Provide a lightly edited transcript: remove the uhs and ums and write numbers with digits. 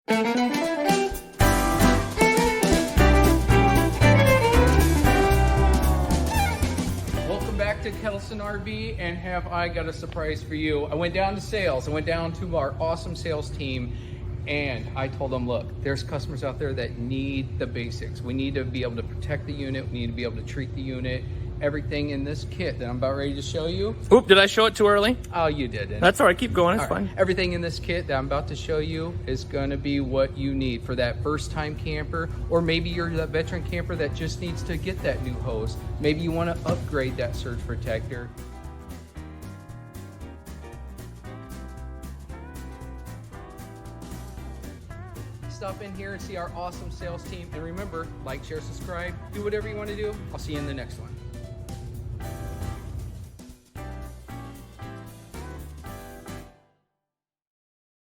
Welcome back to Ketelsen RV, and have I got a surprise for you. I went down to sales. I went down to our awesome sales team, and I told them, look, there's customers out there that need the basics. We need to be able to protect the unit. We need to be able to treat the unit. Everything in this kit that I'm about ready to show you. Oop, did I show it too early? Oh, you didn't. That's all right, keep going, it's All right. fine. Everything in this kit that I'm about to show you is gonna be what you need for that first time camper, or maybe you're that veteran camper that just needs to get that new hose. Maybe you wanna upgrade that surge protector. Stop in here and see our awesome sales team. And remember, like, share, subscribe, do whatever you wanna do. I'll see you in the next one.